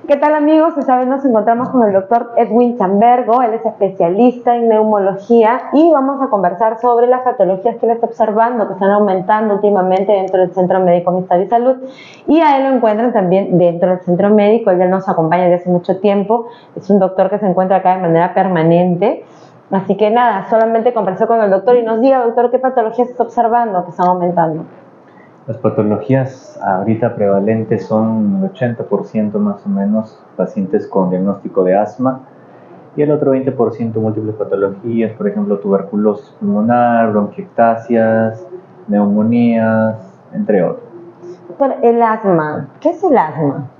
¿Qué tal, amigos? Esta vez nos encontramos con el doctor Edwin Chambergo. Él es especialista en neumología y vamos a conversar sobre las patologías que él está observando, que están aumentando últimamente dentro del Centro Médico Amistad y Salud. Y a él lo encuentran también dentro del Centro Médico. Él ya nos acompaña desde hace mucho tiempo. Es un doctor que se encuentra acá de manera permanente. Así que nada, solamente conversar con el doctor y nos diga, doctor, ¿qué patologías está observando que están aumentando? Las patologías ahorita prevalentes son el 80% más o menos pacientes con diagnóstico de asma y el otro 20% múltiples patologías, por ejemplo tuberculosis pulmonar, bronquiectasias, neumonías, entre otros. Doctor, el asma, ¿qué es el asma?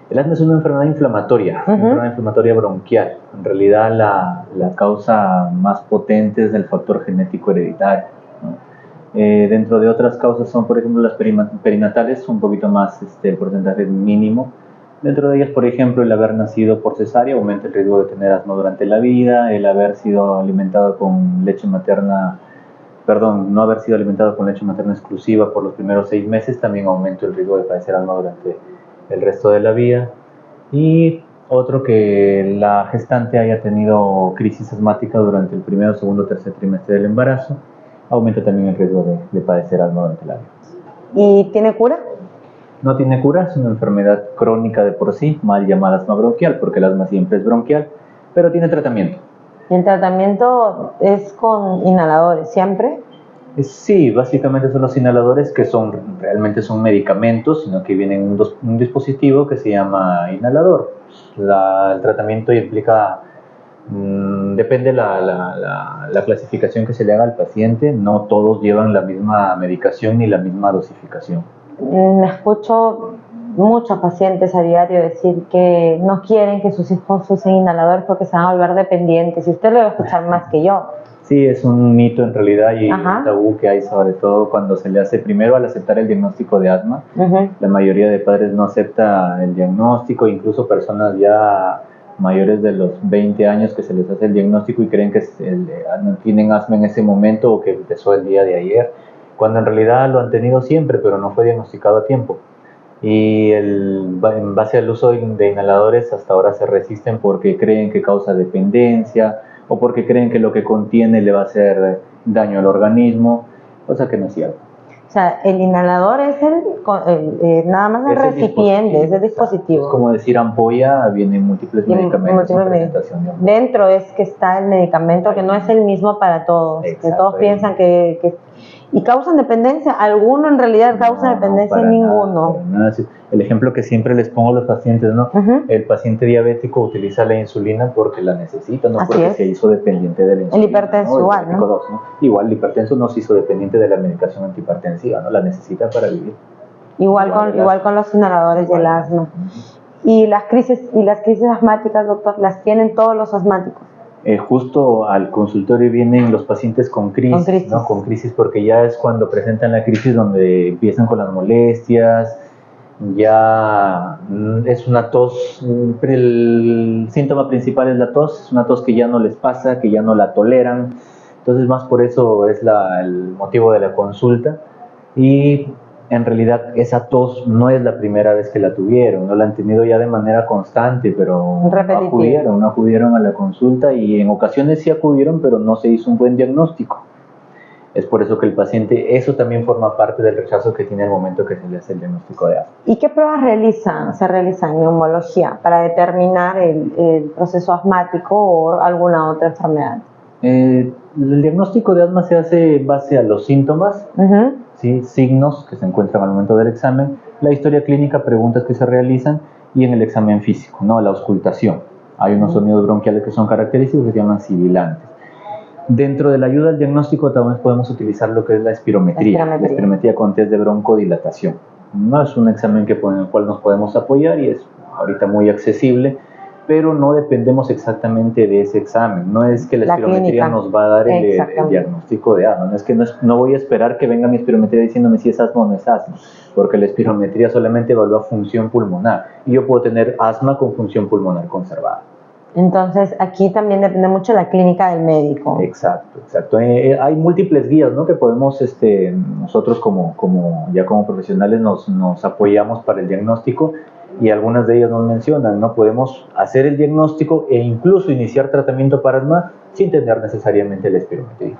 El asma es una enfermedad inflamatoria, una enfermedad inflamatoria bronquial. En realidad la causa más potente es el factor genético hereditario, ¿no? Dentro de otras causas son, por ejemplo, las perinatales, un poquito más, el porcentaje es mínimo. Dentro de ellas, por ejemplo, el haber nacido por cesárea aumenta el riesgo de tener asma durante la vida, el haber sido alimentado con leche materna, no haber sido alimentado con leche materna exclusiva por los primeros 6 meses también aumenta el riesgo de padecer asma durante el resto de la vida. Y otro, que la gestante haya tenido crisis asmática durante el primero, segundo, tercer trimestre del embarazo, aumenta también el riesgo de padecer asma durante la vida. ¿Y tiene cura? No tiene cura, es una enfermedad crónica de por sí, mal llamada asma bronquial, porque el asma siempre es bronquial, pero tiene tratamiento. ¿Y el tratamiento es con inhaladores siempre? Sí, básicamente son los inhaladores, que realmente son medicamentos, sino que vienen en un dispositivo que se llama inhalador. El tratamiento implica, depende la clasificación que se le haga al paciente, no todos llevan la misma medicación ni la misma dosificación. Me escucho muchos pacientes a diario decir que no quieren que sus hijos usen inhaladores porque se van a volver dependientes, y usted lo va a escuchar más que yo. Sí, es un mito en realidad y un tabú que hay, sobre todo cuando se le hace primero al aceptar el diagnóstico de asma. La mayoría de padres no acepta el diagnóstico, incluso personas ya mayores de los 20 años que se les hace el diagnóstico y creen que tienen asma en ese momento o que empezó el día de ayer, cuando en realidad lo han tenido siempre, pero no fue diagnosticado a tiempo. Y en base al uso de inhaladores hasta ahora se resisten porque creen que causa dependencia o porque creen que lo que contiene le va a hacer daño al organismo, cosa que no es cierto. O sea, el inhalador es nada más el recipiente, es el dispositivo. Es como decir ampolla, vienen múltiples medicamentos. Dentro es que está el medicamento, que no es el mismo para todos. Que todos piensan que ¿y causan dependencia? ¿Alguno en realidad causa dependencia? Ninguno. Nada. El ejemplo que siempre les pongo a los pacientes, ¿no? El paciente diabético utiliza la insulina porque la necesita, no porque se hizo dependiente de la insulina. El hipertenso igual, ¿no? Igual el hipertenso no se hizo dependiente de la medicación antihipertensiva, ¿no? La necesita para vivir. Igual con los inhaladores del asma. ¿Y las crisis asmáticas, doctor, las tienen todos los asmáticos? Justo al consultorio vienen los pacientes con crisis, ¿no? Con crisis, porque ya es cuando presentan la crisis donde empiezan con las molestias, ya es una tos, el síntoma principal es la tos, es una tos que ya no les pasa, que ya no la toleran, entonces más por eso es el motivo de la consulta. Y en realidad esa tos no es la primera vez que la tuvieron, no la han tenido ya de manera constante, pero no acudieron a la consulta, y en ocasiones sí acudieron, pero no se hizo un buen diagnóstico. Es por eso que el paciente, eso también forma parte del rechazo que tiene al momento que se le hace el diagnóstico de asma. ¿Y qué pruebas se realizan en neumología para determinar el proceso asmático o alguna otra enfermedad? El diagnóstico de asma se hace en base a los síntomas, ¿sí? Signos que se encuentran al momento del examen, la historia clínica, preguntas que se realizan, y en el examen físico, ¿no? La auscultación. Hay unos sonidos bronquiales que son característicos, que se llaman sibilantes. Dentro de la ayuda al diagnóstico también podemos utilizar lo que es la espirometría. La espirometría con test de broncodilatación. No es un examen en el cual nos podemos apoyar y es ahorita muy accesible, pero no dependemos exactamente de ese examen. No es que la espirometría nos va a dar el diagnóstico de asma. No voy a esperar que venga mi espirometría diciéndome si es asma o no es asma, porque la espirometría solamente evalúa función pulmonar y yo puedo tener asma con función pulmonar conservada. Entonces aquí también depende mucho de la clínica del médico. Exacto. Hay múltiples guías, ¿no? Que podemos, nosotros como profesionales nos apoyamos para el diagnóstico. y algunas de ellas nos mencionan, ¿no? Podemos hacer el diagnóstico e incluso iniciar tratamiento para asma sin tener necesariamente la espirometría.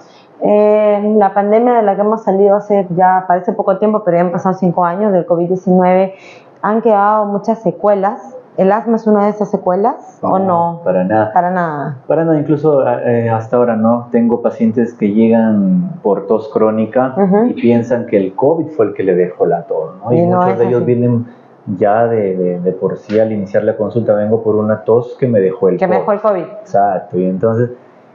La pandemia de la que hemos salido hace ya parece poco tiempo, pero ya han pasado 5 años del COVID-19, han quedado muchas secuelas. ¿El asma es una de esas secuelas o no? Para nada. Para nada. Para nada, incluso hasta ahora no. Tengo pacientes que llegan por tos crónica y piensan que el COVID fue el que le dejó la tos, ¿no? Y no muchos de ellos así. Vienen ya de por sí al iniciar la consulta, vengo por una tos que me dejó el COVID. Que me dejó el COVID. Exacto, y entonces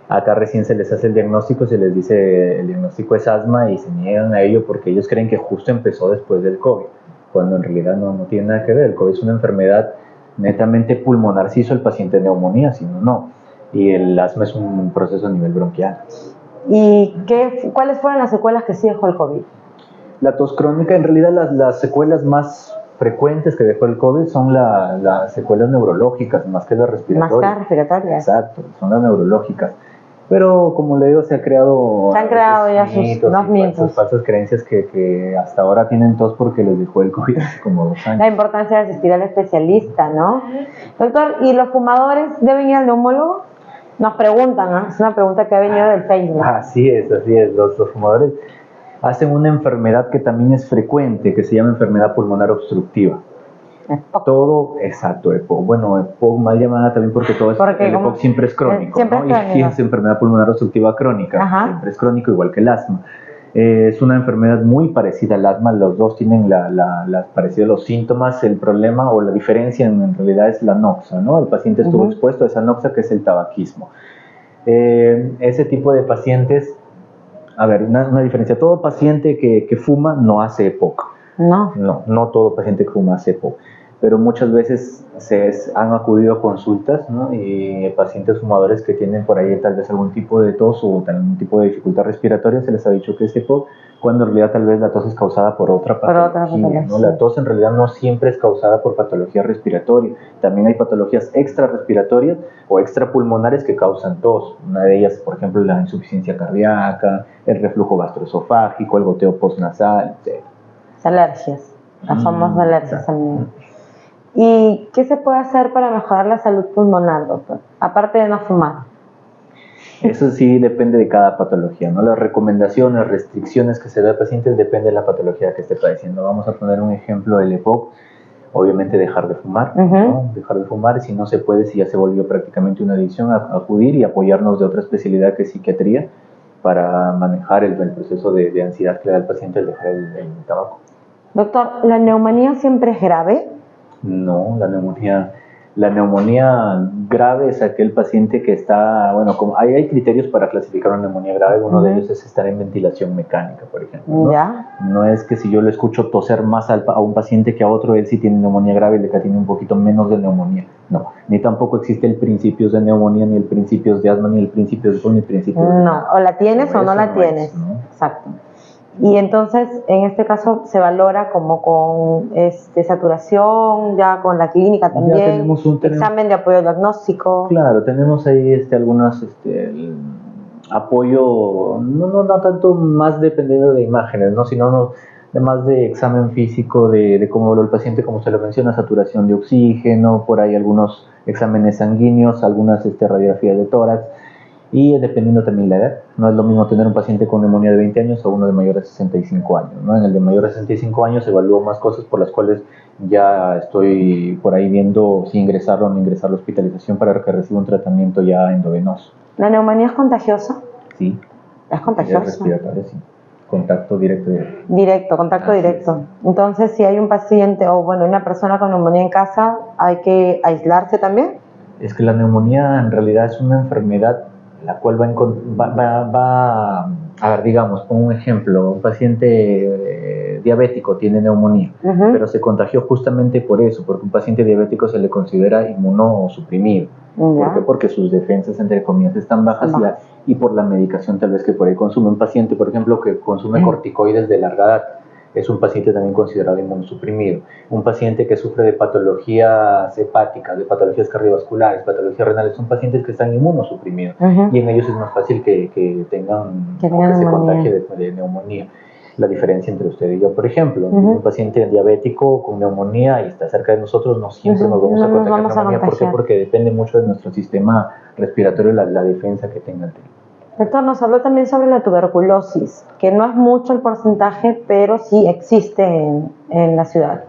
acá recién se les hace el diagnóstico, se les dice el diagnóstico es asma y se niegan a ello porque ellos creen que justo empezó después del COVID, cuando en realidad no tiene nada que ver. El COVID es una enfermedad netamente pulmonar si hizo el paciente neumonía, si no. Y el asma es un proceso a nivel bronquial. ¿Y cuáles fueron las secuelas que sí dejó el COVID? La tos crónica, en realidad las secuelas más frecuentes que dejó el COVID son las secuelas neurológicas, más que las respiratorias. Más que las respiratorias. Exacto, son las neurológicas. Pero como le digo, se han creado ya sus mitos. Falsas creencias que hasta ahora tienen tos porque les dejó el COVID hace como 2 años. La importancia de asistir al especialista, ¿no? Doctor, ¿y los fumadores deben ir al neumólogo? Nos preguntan, ¿no? Es una pregunta que ha venido del Facebook. Así es. Los fumadores hacen una enfermedad que también es frecuente, que se llama enfermedad pulmonar obstructiva. EPOC. Todo, exacto, EPOC. Bueno, EPOC mal llamada también porque todo el EPOC siempre es crónico, siempre ¿no? es crónico. Y es enfermedad pulmonar obstructiva crónica. Ajá. Siempre es crónico, igual que el asma. Es una enfermedad muy parecida al asma, los dos tienen parecidos los síntomas. El problema o la diferencia en realidad es la noxa, ¿no? El paciente estuvo expuesto a esa noxa que es el tabaquismo. Ese tipo de pacientes, a ver, una diferencia, todo paciente que fuma no hace EPOC. No todo paciente que fuma hace EPOC, pero muchas veces han acudido a consultas, ¿no? Y pacientes fumadores que tienen por ahí tal vez algún tipo de tos o algún tipo de dificultad respiratoria, se les ha dicho que es EPOC, cuando en realidad tal vez la tos es causada por otra patología, ¿no? La tos en realidad no siempre es causada por patología respiratoria, también hay patologías extrarrespiratorias o extrapulmonares que causan tos. Una de ellas, por ejemplo, la insuficiencia cardíaca, el reflujo gastroesofágico, el goteo postnasal, etc. Alergias, las famosas alergias también. ¿Y qué se puede hacer para mejorar la salud pulmonar, doctor? Aparte de no fumar. Eso sí depende de cada patología, ¿no? Las recomendaciones, restricciones que se da a pacientes depende de la patología que esté padeciendo. Vamos a poner un ejemplo del EPOC. Obviamente dejar de fumar, ¿no? Dejar de fumar, si no se puede, si ya se volvió prácticamente una adicción, acudir y apoyarnos de otra especialidad que es psiquiatría para manejar el proceso de ansiedad que le da al paciente al dejar el tabaco. Doctor, ¿la neumonía siempre es grave? No, la neumonía grave es aquel paciente que está, bueno, como hay criterios para clasificar una neumonía grave, uno de ellos es estar en ventilación mecánica, por ejemplo, ¿no? ¿Ya? No es que si yo lo escucho toser más a un paciente que a otro, él sí tiene neumonía grave y le tiene un poquito menos de neumonía, no, ni tampoco existe el principios de neumonía, ni el principios de asma, ni el principios de ni principios de no, o la tienes o no la tienes, ¿no? Exacto. Y entonces, en este caso, se valora como con saturación, ya con la clínica también, ya tenemos examen de apoyo diagnóstico. Claro, tenemos ahí algunos apoyo, no tanto más dependiendo de imágenes, ¿no? Sino más de examen físico, de cómo habló el paciente, como se lo menciona, saturación de oxígeno, por ahí algunos exámenes sanguíneos, algunas radiografías de tórax. Y dependiendo también la edad, no es lo mismo tener un paciente con neumonía de 20 años o uno de mayor de 65 años, ¿no? En el de mayor de 65 años evalúo más cosas por las cuales ya estoy por ahí viendo si ingresarlo o no ingresar a la hospitalización para que reciba un tratamiento ya endovenoso. ¿La neumonía es contagiosa? Sí. ¿Es contagiosa? Es respiratoria, sí. Contacto directo. Contacto directo. Entonces, si hay un paciente o una persona con neumonía en casa, ¿hay que aislarse también? Es que la neumonía en realidad es una enfermedad la cual va a ver, digamos, pongo un ejemplo, un paciente diabético tiene neumonía, pero se contagió justamente por eso, porque un paciente diabético se le considera inmunosuprimido. ¿Por qué? Porque sus defensas, entre comillas, están bajas y por la medicación tal vez que por ahí consume. Un paciente, por ejemplo, que consume corticoides de larga edad, es un paciente también considerado inmunosuprimido. Un paciente que sufre de patologías hepáticas, de patologías cardiovasculares, patologías renales, son pacientes que están inmunosuprimidos y en ellos es más fácil que tengan que se contagie de neumonía. la diferencia entre usted y yo. Por ejemplo, un paciente diabético con neumonía y está cerca de nosotros, no siempre nos vamos a contagiar neumonía. ¿Por qué? Porque depende mucho de nuestro sistema respiratorio, la defensa que tenga el tema. Doctor, nos habló también sobre la tuberculosis, que no es mucho el porcentaje, pero sí existe en la ciudad.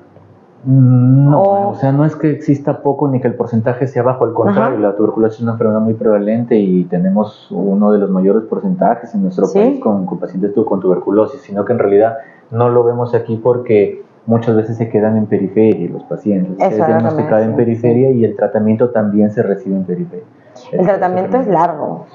No, o sea, no es que exista poco ni que el porcentaje sea bajo, al contrario, la tuberculosis es una enfermedad muy prevalente y tenemos uno de los mayores porcentajes en nuestro país con pacientes con tuberculosis, sino que en realidad no lo vemos aquí porque muchas veces se quedan en periferia los pacientes, se diagnostican en periferia y el tratamiento también se recibe en periferia. El tratamiento es largo.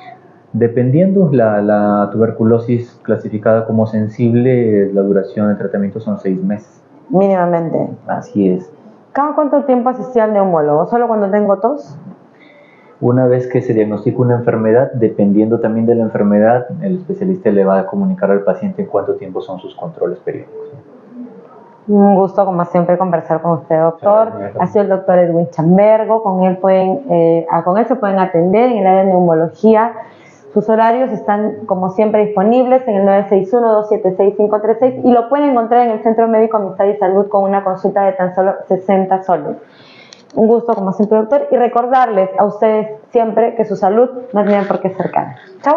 Dependiendo, la tuberculosis clasificada como sensible, la duración del tratamiento son 6 meses. Mínimamente. Así es. ¿Cada cuánto tiempo asistí al neumólogo? ¿Solo cuando tengo tos? Una vez que se diagnostica una enfermedad, dependiendo también de la enfermedad, el especialista le va a comunicar al paciente en cuánto tiempo son sus controles periódicos. Un gusto, como siempre, conversar con usted, doctor. Ha sido el doctor Edwin Chambergo. Con él se pueden atender en el área de neumología. Sus horarios están, como siempre, disponibles en el 961-276-536 y lo pueden encontrar en el Centro Médico Amistad y Salud con una consulta de tan solo 60 soles. Un gusto, como siempre, doctor, y recordarles a ustedes siempre que su salud no tiene por qué ser cara. Chao.